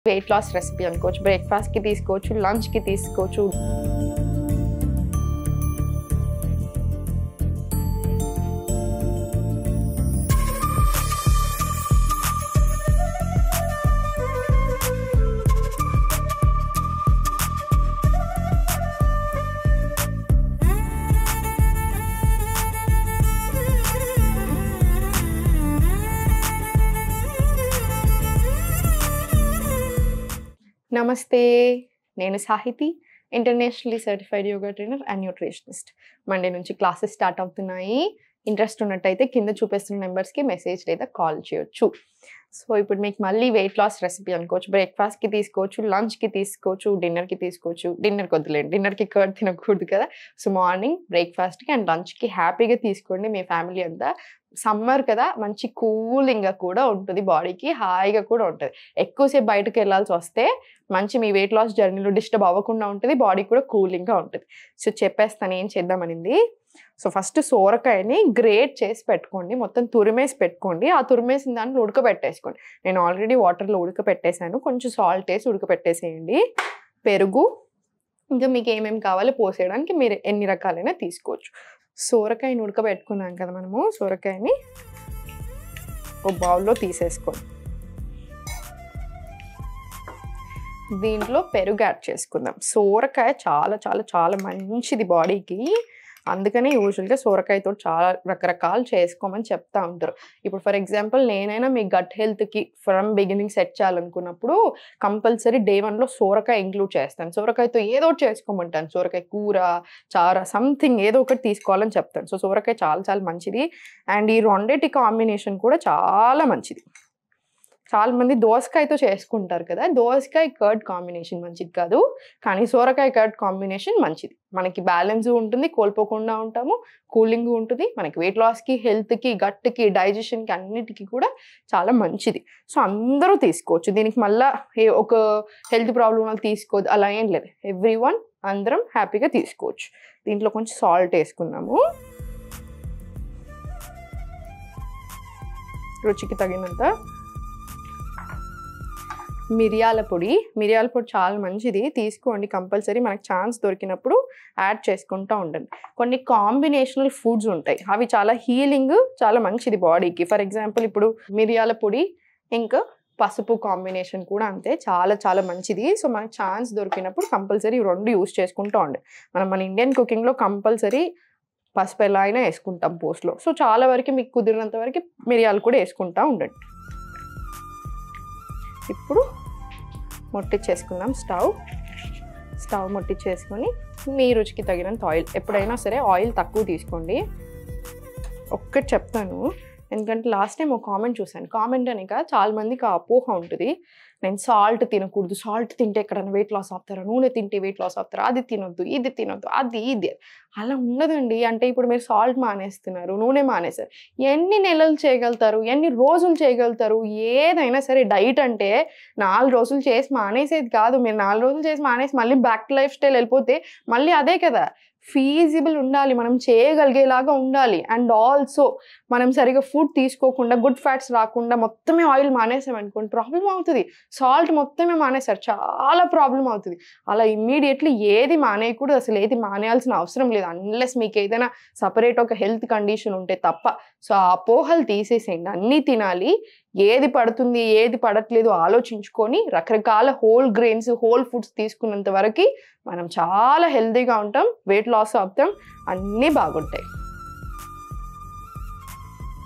Weight loss recipe అనుకోవచ్చు, బ్రేక్ఫాస్ట్కి తీసుకోవచ్చు, లంచ్కి తీసుకోవచ్చు. నమస్తే, నేను Sahithi, internationally certified yoga trainer and nutritionist. Monday నుంచి క్లాసెస్ స్టార్ట్ అవుతున్నాయి. ఇంట్రెస్ట్ ఉన్నట్టయితే కింద చూపిస్తున్న నెంబర్స్కి మెసేజ్ లేదా కాల్ చేయొచ్చు. సో ఇప్పుడు మీకు మళ్ళీ వెయిట్ లాస్ రెసిపీ అనుకోవచ్చు, బ్రేక్ఫాస్ట్కి తీసుకోవచ్చు, లంచ్కి తీసుకోవచ్చు, డిన్నర్కి తీసుకోవచ్చు. డిన్నర్కి వద్దులేండి, డిన్నర్కి కర్డ్ తినకూడదు కదా. సో మార్నింగ్ బ్రేక్ఫాస్ట్కి అండ్ లంచ్కి హ్యాపీగా తీసుకోండి. మీ ఫ్యామిలీ అంతా సమ్మర్ కదా, మంచి కూలింగ్గా కూడా ఉంటుంది, బాడీకి హాయిగా కూడా ఉంటుంది. ఎక్కువసేపు బయటకు వెళ్ళాల్సి వస్తే మంచి మీ వెయిట్ లాస్ జర్నీలో డిస్టర్బ్ అవ్వకుండా ఉంటుంది, బాడీ కూడా కూలింగ్గా ఉంటుంది. సో చెప్పేస్తాను ఏం చేద్దామనింది. సో ఫస్ట్ సోరకాయని గ్రేట్ చేసి పెట్టుకోండి, మొత్తం తురిమేసి పెట్టుకోండి. ఆ తురిమేసిన దాంట్లో ఉడకబెట్టేసుకోండి. నేను ఆల్రెడీ వాటర్లో ఉడకపెట్టేసాను, కొంచెం సాల్ట్ వేసి ఉడకపెట్టేసేయండి. పెరుగు, ఇంకా మీకు ఏమేమి కావాలో పోసేయడానికి మీరు ఎన్ని రకాలైనా తీసుకోవచ్చు. సోరకాయని ఉడకబెట్టుకున్నాం కదా మనము, సోరకాయని ఒక బౌల్లో తీసేసుకోండి. దీంట్లో పెరుగు యాడ్ చేసుకుందాం. సోరకాయ చాలా చాలా చాలా మంచిది బాడీకి, అందుకనే యూజువల్గా సోరకాయతో చాలా రకరకాలు చేసుకోమని చెప్తా ఉంటారు. ఇప్పుడు ఫర్ ఎగ్జాంపుల్ నేనైనా మీ గట్ హెల్త్కి ఫ్రమ్ బిగినింగ్ సెట్ చేయాలనుకున్నప్పుడు కంపల్సరీ డే 1లో సోరకాయ ఇంక్లూడ్ చేస్తాను. సోరకాయతో ఏదో ఒకటి చేసుకోమంటాను, సోరకాయ కూర, చార, సంథింగ్ ఏదో ఒకటి తీసుకోవాలని చెప్తాను. సో సోరకాయ చాలా చాలా మంచిది. అండ్ ఈ రెండింటి కాంబినేషన్ కూడా చాలా మంచిది. చాలా మంది దోసకాయతో చేసుకుంటారు కదా, దోసకాయ కర్డ్ కాంబినేషన్ మంచిది కాదు, కానీ సోరకాయ కర్డ్ కాంబినేషన్ మంచిది. మనకి బ్యాలెన్స్ ఉంటుంది, కోల్పోకుండా ఉంటాము, కూలింగ్ ఉంటుంది, మనకి వెయిట్ లాస్కి, హెల్త్కి, గట్కి, డైజెషన్కి అన్నిటికీ కూడా చాలా మంచిది. సో అందరూ తీసుకోవచ్చు. దీనికి మళ్ళీ ఒక హెల్త్ ప్రాబ్లం వాళ్ళు తీసుకోవద్దు అలా ఏం లేదు, ఎవ్రీవన్ అందరం హ్యాపీగా తీసుకోవచ్చు. దీంట్లో కొంచెం సాల్ట్ వేసుకున్నాము, రుచికి తగినంత. మిరియాల పొడి చాలా మంచిది, తీసుకోండి కంపల్సరీ. మనకు ఛాన్స్ దొరికినప్పుడు యాడ్ చేసుకుంటూ ఉండండి. కొన్ని కాంబినేషనల్ ఫుడ్స్ ఉంటాయి, అవి చాలా హీలింగ్, చాలా మంచిది బాడీకి. ఫర్ ఎగ్జాంపుల్ ఇప్పుడు మిరియాల పొడి ఇంకా పసుపు కాంబినేషన్ కూడా అంతే, చాలా చాలా మంచిది. సో మనకు ఛాన్స్ దొరికినప్పుడు కంపల్సరీ రెండు యూస్ చేసుకుంటూ ఉండండి. మన ఇండియన్ కుకింగ్లో కంపల్సరీ పసుపు ఎలా అయినా వేసుకుంటాం పోస్ట్లో. సో చాలా వరకు మీకు కుదిరినంత వరకు మిరియాలు కూడా వేసుకుంటూ ఉండండి. ఇప్పుడు ముట్టించేసుకుందాం స్టవ్ ముట్టించేసుకొని మీ రుచికి తగినంత ఆయిల్. ఎప్పుడైనా సరే ఆయిల్ తక్కువ తీసుకోండి. ఒక్కటి చెప్తాను, ఎందుకంటే లాస్ట్ టైం ఒక కామెంట్ చూశాను. కామెంట్ అనేక చాలా మందికి ఆ అపోహ ఉంటుంది, నేను సాల్ట్ తినకూడదు, సాల్ట్ తింటే ఎక్కడైనా వెయిట్ లాస్ అవుతారా, నూనె తింటే వెయిట్ లాస్ అవుతారా, అది తినొద్దు, ఇది తినొద్దు, అది ఇది. అలా ఉండదండి. అంటే ఇప్పుడు మీరు సాల్ట్ మానేస్తున్నారు, నూనె మానేశారు, ఎన్ని నెలలు చేయగలుగుతారు, ఎన్ని రోజులు చేయగలుగుతారు? ఏదైనా సరే డైట్ అంటే 4 రోజులు చేసి మానేసేది కాదు. మీరు 4 రోజులు చేసి మానేసి మళ్ళీ బ్యాక్ టు లైఫ్ స్టైల్ వెళ్ళిపోతే మళ్ళీ అదే కదా. ఫీజిబుల్ ఉండాలి, మనం చేయగలిగేలాగా ఉండాలి. అండ్ ఆల్సో మనం సరిగా ఫుడ్ తీసుకోకుండా, గుడ్ ఫ్యాట్స్ రాకుండా మొత్తమే ఆయిల్ మానేసామనుకోండి ప్రాబ్లం అవుతుంది. సాల్ట్ మొత్తమే మానేసారు, చాలా ప్రాబ్లం అవుతుంది. అలా ఇమ్మీడియట్లీ ఏది మానేయకూడదు, అసలు ఏది మానేయాల్సిన అవసరం లేదు, అన్లెస్ మీకు ఏదైనా సపరేట్ ఒక హెల్త్ కండిషన్ ఉంటే తప్ప. సో ఆ అపోహలు తీసేసేయండి, అన్నీ తినాలి. ఏది పడుతుంది ఏది పడట్లేదు ఆలోచించుకొని రకరకాల హోల్ గ్రెయిన్స్, హోల్ ఫుడ్స్ తీసుకున్నంత వరకు మనం చాలా హెల్తీగా ఉంటాం, వెయిట్ లాస్ అవుతాం, అన్నీ బాగుంటాయి.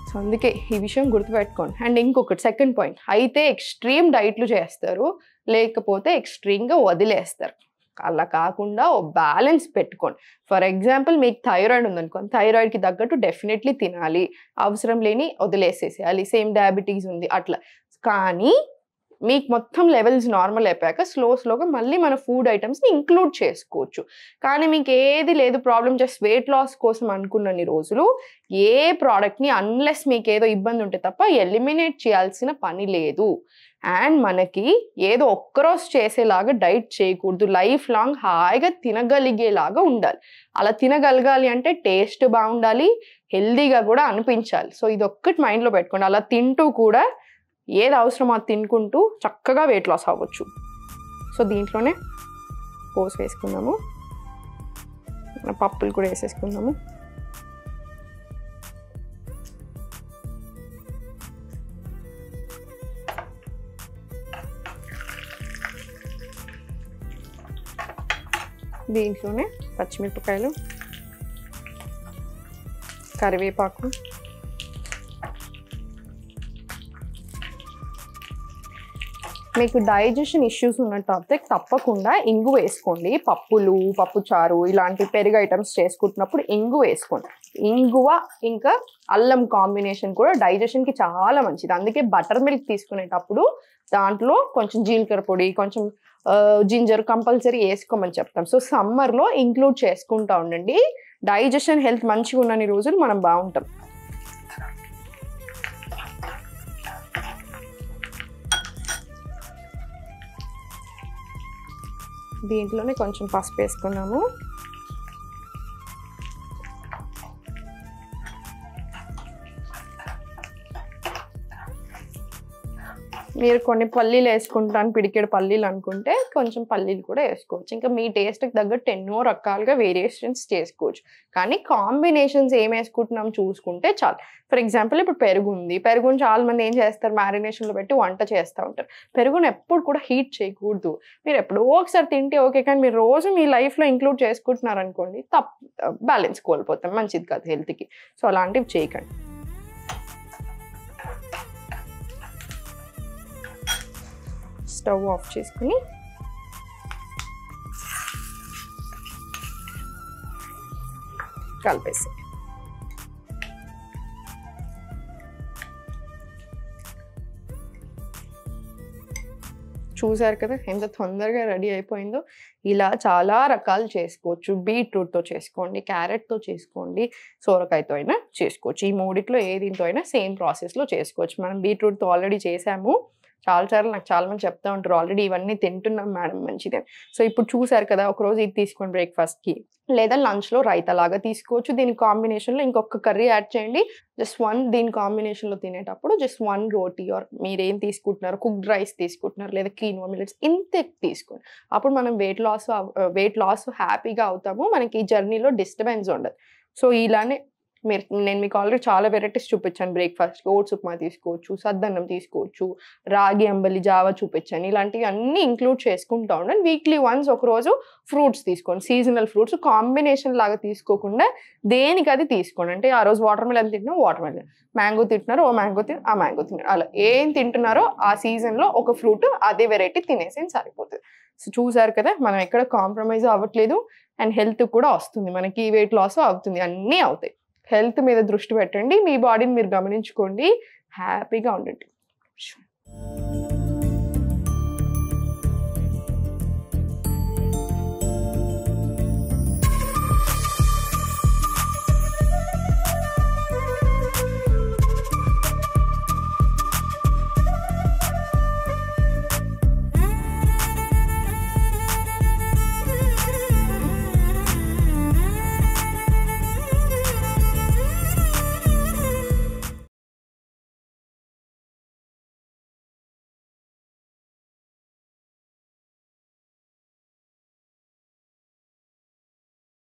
సో అందుకే ఈ విషయం గుర్తుపెట్టుకోండి. అండ్ ఇంకొకటి సెకండ్ పాయింట్, అయితే ఎక్స్ట్రీమ్ డైట్లు చేస్తారు, లేకపోతే ఎక్స్ట్రీమ్గా వదిలేస్తారు. అలా కాకుండా ఓ బ్యాలెన్స్ పెట్టుకోండి. ఫర్ ఎగ్జాంపుల్ మీకు థైరాయిడ్ ఉందనుకోండి, థైరాయిడ్కి తగ్గట్టు డెఫినెట్లీ తినాలి, అవసరం లేని వదిలేసేసేయాలి. సేమ్ డయాబెటీస్ ఉంది అట్లా. కానీ మీకు మొత్తం లెవెల్స్ నార్మల్ అయిపోయాక స్లోగా మళ్ళీ మన ఫుడ్ ఐటమ్స్ని ఇంక్లూడ్ చేసుకోవచ్చు. కానీ మీకు ఏది లేదు, ప్రాబ్లం జస్ట్ వెయిట్ లాస్ కోసం అనుకున్నన్ని రోజులు ఏ ప్రోడక్ట్ని అన్లెస్ మీకు ఏదో ఇబ్బంది ఉంటే తప్ప ఎలిమినేట్ చేయాల్సిన పని లేదు. అండ్ మనకి ఏదో ఒక్కరోజు చేసేలాగా డైట్ చేయకూడదు, లైఫ్ లాంగ్ హాయిగా తినగలిగేలాగా ఉండాలి. అలా తినగలగాలి అంటే టేస్ట్ బాగుండాలి, హెల్దీగా కూడా అనిపించాలి. సో ఇది ఒక్కటి మైండ్లో పెట్టుకోండి. అలా తింటూ కూడా ఏది అవసరమో అది తినుకుంటూ చక్కగా వెయిట్ లాస్ అవ్వచ్చు. సో దీంట్లోనే పోసి వేసుకుందాము, పప్పులు కూడా వేసేసుకుందాము. దీంట్లోనే పచ్చిమిరపకాయలు, కరివేపాకు, మీకు డైజెషన్ ఇష్యూస్ ఉన్నట్టు తప్పకుండా ఇంగు వేసుకోండి. పప్పులు, పప్పుచారు ఇలాంటి పెరుగు ఐటమ్స్ చేసుకుంటున్నప్పుడు ఇంగు వేసుకోండి. ఇంగువ ఇంకా అల్లం కాంబినేషన్ కూడా డైజెషన్కి చాలా మంచిది. అందుకే బటర్ మిల్క్ తీసుకునేటప్పుడు దాంట్లో కొంచెం జీలకర్ర పొడి, కొంచెం జింజర్ కంపల్సరీ వేసుకోమని చెప్తాం. సో సమ్మర్లో ఇంక్లూడ్ చేసుకుంటా ఉండండి. డైజెషన్ హెల్త్ మంచిగా ఉన్నన్ని రోజులు మనం బాగుంటాం. దీంట్లోనే కొంచెం పసుపు వేసుకున్నాము. మీరు కొన్ని పల్లీలు వేసుకుంటాను, పిడికెడు పల్లీలు అనుకుంటే కొంచెం పల్లీలు కూడా వేసుకోవచ్చు. ఇంకా మీ టేస్ట్కి తగ్గట్టు ఎన్నో రకాలుగా వేరియేషన్స్ చేసుకోవచ్చు. కానీ కాంబినేషన్స్ ఏం వేసుకుంటున్నాం చూసుకుంటే చాలు. ఫర్ ఎగ్జాంపుల్ ఇప్పుడు పెరుగు ఉంది. పెరుగుని చాలా మంది ఏం చేస్తారు, మ్యారినేషన్లో పెట్టి వంట చేస్తూ ఉంటారు. పెరుగుని ఎప్పుడు కూడా హీట్ చేయకూడదు. మీరు ఎప్పుడో ఒకసారి తింటే ఓకే, కానీ మీరు రోజు మీ లైఫ్లో ఇంక్లూడ్ చేసుకుంటున్నారు అనుకోండి, బ్యాలెన్స్ కోల్పోతాం, మంచిది కాదు హెల్త్కి. సో అలాంటివి చేయకండి. స్టవ్ ఆఫ్ చేసుకుని కలిపేసి చూసారు కదా ఎంత తొందరగా రెడీ అయిపోయిందో. ఇలా చాలా రకాలు చేసుకోవచ్చు. బీట్రూట్తో చేసుకోండి, క్యారెట్తో చేసుకోండి, సోరకాయతో అయినా చేసుకోవచ్చు. ఈ మూడిట్లో ఏదితో అయినా సేమ్ ప్రాసెస్లో చేసుకోవచ్చు. మనం బీట్రూట్తో ఆల్రెడీ చేసాము చాలాసార్లు. నాకు చాలా మంది చెప్తా ఉంటారు ఆల్రెడీ ఇవన్నీ తింటున్నాం మేడం మంచిదే. సో ఇప్పుడు చూసారు కదా, ఒకరోజు ఇది తీసుకోండి బ్రేక్ఫాస్ట్కి, లేదా లంచ్లో రైతా లాగా తీసుకోవచ్చు. దీని కాంబినేషన్లో ఇంకొక కర్రీ యాడ్ చేయండి. జస్ట్ వన్, దీని కాంబినేషన్లో తినేటప్పుడు జస్ట్ 1 రోటీ ఆర్ మీరేం తీసుకుంటున్నారు, కుక్డ్ రైస్ తీసుకుంటున్నారు లేదా కీనోవా మిల్లెట్స్ ఇంతే తీసుకోండి. అప్పుడు మనం వెయిట్ లాస్ హ్యాపీగా అవుతాము. మనకి ఈ జర్నీలో డిస్టర్బెన్స్ ఉండదు. సో ఇలానే నేను మీకు ఆల్రెడీ చాలా వెరైటీస్ చూపించాను. బ్రేక్ఫాస్ట్కి ఓట్స్ ఉప్మా తీసుకోవచ్చు, సద్దన్నం తీసుకోవచ్చు, రాగి అంబలి జావా చూపించాను. ఇలాంటివి అన్నీ ఇంక్లూడ్ చేసుకుంటూ ఉండండి. వీక్లీ వన్స్ ఒకరోజు ఫ్రూట్స్ తీసుకోండి, సీజనల్ ఫ్రూట్స్. కాంబినేషన్ లాగా తీసుకోకుండా దేనికి అది తీసుకోండి. అంటే ఆ రోజు వాటర్ మిలన్ తింటున్నా వాటర్ మిలన్, మ్యాంగో తింటున్నారో ఓ మ్యాంగో ఆ మ్యాంగో తిన్నారు. అలా ఏం తింటున్నారో ఆ సీజన్లో ఒక ఫ్రూట్ అదే వెరైటీ తినేసి సరిపోతుంది. సో చూసారు కదా, మనం ఎక్కడ కాంప్రమైజ్ అవ్వట్లేదు అండ్ హెల్త్ కూడా వస్తుంది, మనకి వెయిట్ లాస్ అవుతుంది, అన్నీ అవుతాయి. హెల్త్ మీద దృష్టి పెట్టండి, మీ బాడీని మీరు గమనించుకోండి, హ్యాపీగా ఉండండి.